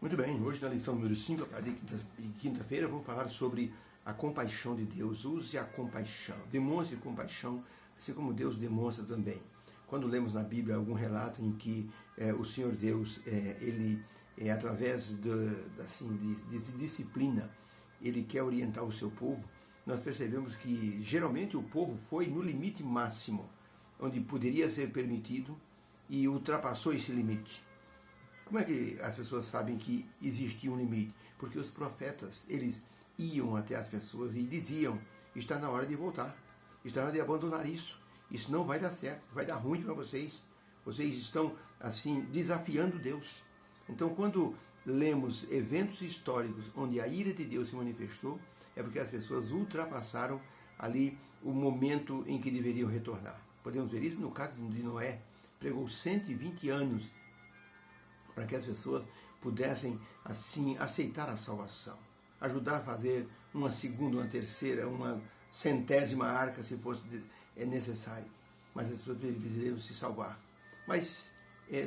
Muito bem, hoje na lição número 5, a partir de quinta-feira, vamos falar sobre a compaixão de Deus. Use a compaixão, demonstre compaixão, assim como Deus demonstra também. Quando lemos na Bíblia algum relato em que o Senhor Deus, ele, através de disciplina, ele quer orientar o seu povo, nós percebemos que geralmente o povo foi no limite máximo, onde poderia ser permitido e ultrapassou esse limite. Como é que as pessoas sabem que existia um limite? Porque os profetas, eles iam até as pessoas e diziam, está na hora de voltar, está na hora de abandonar isso não vai dar certo, vai dar ruim para vocês estão assim desafiando Deus. Então quando lemos eventos históricos onde a ira de Deus se manifestou, é porque as pessoas ultrapassaram ali o momento em que deveriam retornar. Podemos ver isso no caso de Noé, pregou 120 anos para que as pessoas pudessem, assim, aceitar a salvação. Ajudar a fazer uma segunda, uma terceira, uma centésima arca, se fosse necessário. Mas as pessoas deveriam se salvar. Mas,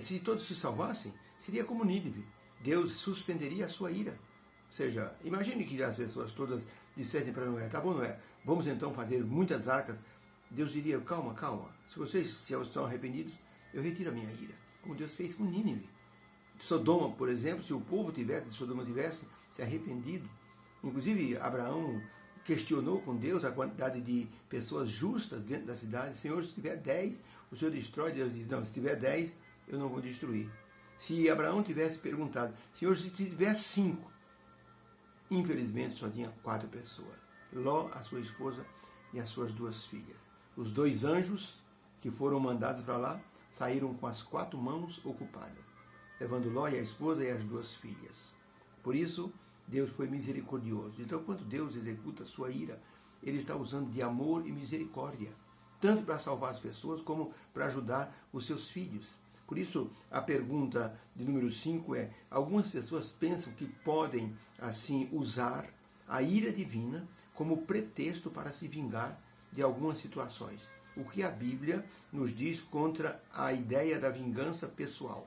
se todos se salvassem, seria como Nínive. Deus suspenderia a sua ira. Ou seja, imagine que as pessoas todas dissessem para Noé, tá bom, Noé, vamos então fazer muitas arcas. Deus diria, calma, se vocês estão arrependidos, eu retiro a minha ira. Como Deus fez com Nínive. Sodoma, por exemplo, se o povo de Sodoma tivesse se arrependido, inclusive Abraão questionou com Deus a quantidade de pessoas justas dentro da cidade. Senhor, se tiver 10, o Senhor destrói. Deus diz, não, se tiver 10, eu não vou destruir. Se Abraão tivesse perguntado, Senhor, se tiver 5, infelizmente só tinha 4 pessoas. Ló, a sua esposa e as suas 2 filhas. Os 2 anjos que foram mandados para lá saíram com as 4 mãos ocupadas, levando Ló e a esposa e as 2 filhas. Por isso, Deus foi misericordioso. Então, quando Deus executa a sua ira, Ele está usando de amor e misericórdia, tanto para salvar as pessoas, como para ajudar os seus filhos. Por isso, a pergunta de número 5 é, algumas pessoas pensam que podem, assim, usar a ira divina como pretexto para se vingar de algumas situações. O que a Bíblia nos diz contra a ideia da vingança pessoal.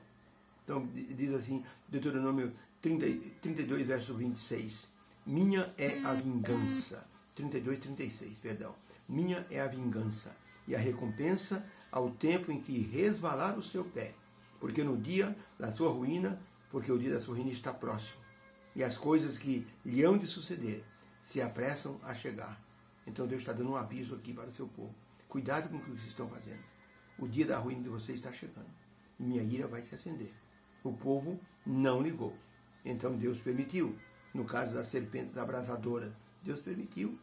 Então, diz assim, Deuteronômio 32, verso 26. Minha é a vingança. 32, 36, perdão. Minha é a vingança e a recompensa ao tempo em que resvalar o seu pé. Porque no dia da sua ruína, porque o dia da sua ruína está próximo. E as coisas que lhe hão de suceder se apressam a chegar. Então Deus está dando um aviso aqui para o seu povo. Cuidado com o que vocês estão fazendo. O dia da ruína de vocês está chegando. E minha ira vai se acender. O povo não ligou. Então Deus permitiu. No caso das serpentes abrasadoras, Deus permitiu.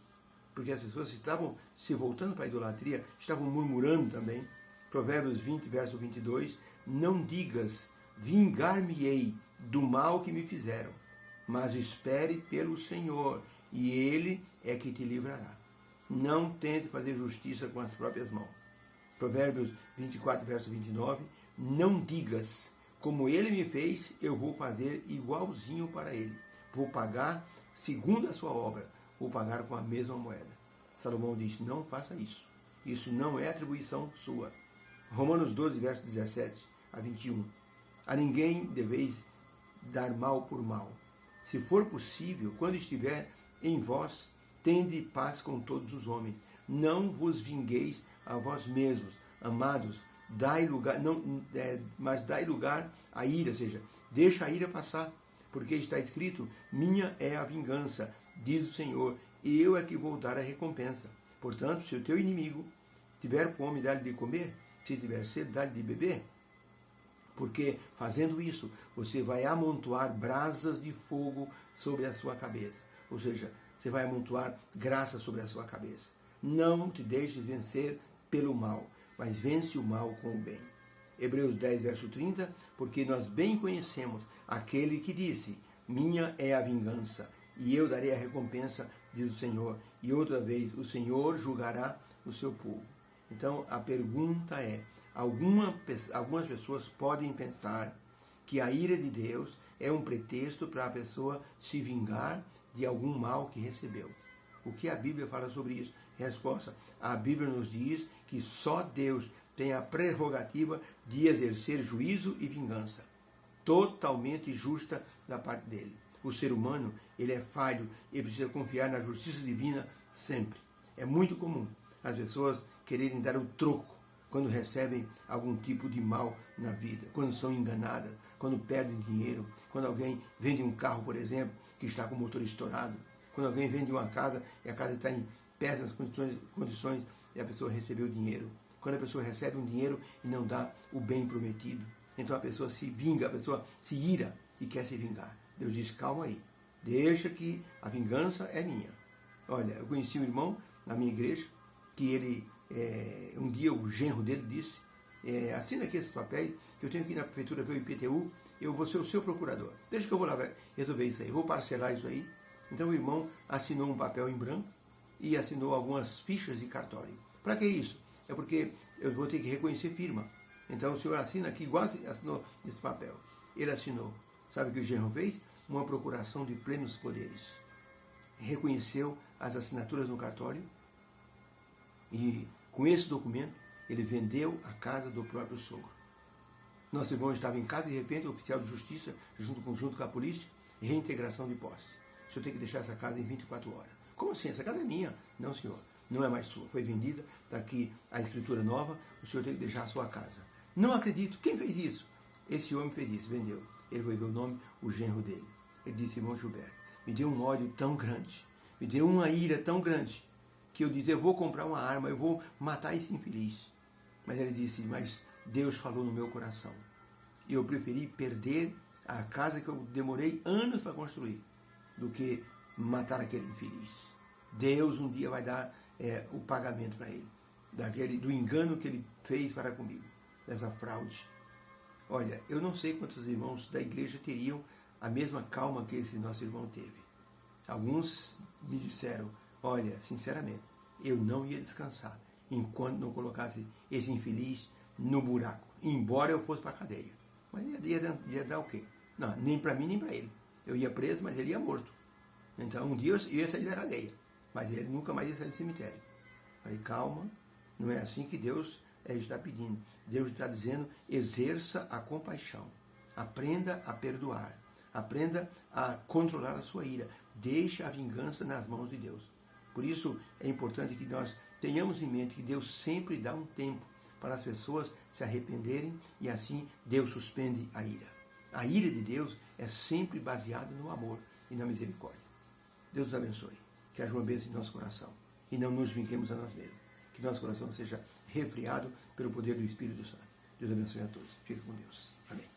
Porque as pessoas estavam se voltando para a idolatria, estavam murmurando também. Provérbios 20, verso 22. Não digas, vingar-me-ei do mal que me fizeram, mas espere pelo Senhor, e Ele é que te livrará. Não tente fazer justiça com as próprias mãos. Provérbios 24, verso 29. Não digas, como ele me fez, eu vou fazer igualzinho para ele. Vou pagar segundo a sua obra. Vou pagar com a mesma moeda. Salomão disse, não faça isso. Isso não é atribuição sua. Romanos 12, verso 17 a 21. A ninguém deveis dar mal por mal. Se for possível, quando estiver em vós, tende paz com todos os homens. Não vos vingueis a vós mesmos, amados. Dai lugar, mas dai lugar à ira, ou seja, deixa a ira passar, porque está escrito, minha é a vingança, diz o Senhor, e eu é que vou dar a recompensa. Portanto, se o teu inimigo tiver fome, dá-lhe de comer, se tiver sede, dá-lhe de beber, porque fazendo isso, você vai amontoar brasas de fogo sobre a sua cabeça, ou seja, você vai amontoar graça sobre a sua cabeça. Não te deixes vencer pelo mal, mas vence o mal com o bem. Hebreus 10, verso 30, porque nós bem conhecemos aquele que disse, minha é a vingança, e eu darei a recompensa, diz o Senhor. E outra vez, o Senhor julgará o seu povo. Então, a pergunta é, algumas pessoas podem pensar que a ira de Deus é um pretexto para a pessoa se vingar de algum mal que recebeu. O que a Bíblia fala sobre isso? Resposta, a Bíblia nos diz que só Deus tem a prerrogativa de exercer juízo e vingança. totalmente justa da parte dele. O ser humano, ele é falho, ele precisa confiar na justiça divina sempre. É muito comum as pessoas quererem dar o troco quando recebem algum tipo de mal na vida, quando são enganadas, quando perdem dinheiro, quando alguém vende um carro, por exemplo, que está com o motor estourado, quando alguém vende uma casa e a casa está em péssimas condições e a pessoa recebeu dinheiro, quando a pessoa recebe um dinheiro e não dá o bem prometido. Então a pessoa se vinga, a pessoa se ira e quer se vingar. Deus diz, calma aí, deixa que a vingança é minha. Olha, eu conheci um irmão na minha igreja, que ele, um dia o genro dele disse, assina aqui esses papéis, que eu tenho aqui na prefeitura pelo IPTU, eu vou ser o seu procurador. Deixa que eu vou lá resolver isso aí, vou parcelar isso aí. Então o irmão assinou um papel em branco e assinou algumas fichas de cartório. Para que isso? É porque eu vou ter que reconhecer firma. Então o senhor assina aqui, igual assinou esse papel. Ele assinou. Sabe o que o genro fez? Uma procuração de plenos poderes. Reconheceu as assinaturas no cartório e com esse documento ele vendeu a casa do próprio sogro. Nosso irmão estava em casa e de repente o oficial de justiça, junto com a polícia, reintegração de posse. O senhor tem que deixar essa casa em 24 horas. Como assim? Essa casa é minha. Não, senhor. Não é mais sua. Foi vendida. Está aqui a escritura nova. O senhor tem que deixar a sua casa. Não acredito. Quem fez isso? Esse homem fez isso. Vendeu. Ele foi ver o nome, o genro dele. Ele disse, irmão Gilberto, me deu um ódio tão grande, me deu uma ira tão grande, que eu disse, eu vou comprar uma arma, eu vou matar esse infeliz. Mas ele disse, mas Deus falou no meu coração. E eu preferi perder a casa que eu demorei anos para construir, do que matar aquele infeliz. Deus um dia vai dar o pagamento para ele, do engano que ele fez para comigo, dessa fraude. Olha, eu não sei quantos irmãos da igreja teriam a mesma calma que esse nosso irmão teve. Alguns me disseram, olha, sinceramente, eu não ia descansar enquanto não colocasse esse infeliz no buraco, embora eu fosse para a cadeia. Mas ia dar o quê? Não, nem para mim, nem para ele. Eu ia preso, mas ele ia morto. Então um dia eu ia sair da cadeia, mas ele nunca mais ia sair do cemitério. Falei, calma, não é assim que Deus está pedindo. Deus está dizendo, exerça a compaixão. Aprenda a perdoar. Aprenda a controlar a sua ira. Deixe a vingança nas mãos de Deus. Por isso é importante que nós tenhamos em mente que Deus sempre dá um tempo para as pessoas se arrependerem e assim Deus suspende a ira. A ira de Deus é sempre baseada no amor e na misericórdia. Deus nos abençoe. Que haja uma bênção em nosso coração e não nos vinguemos a nós mesmos. Que nosso coração seja refriado pelo poder do Espírito Santo. Deus abençoe a todos. Fique com Deus. Amém.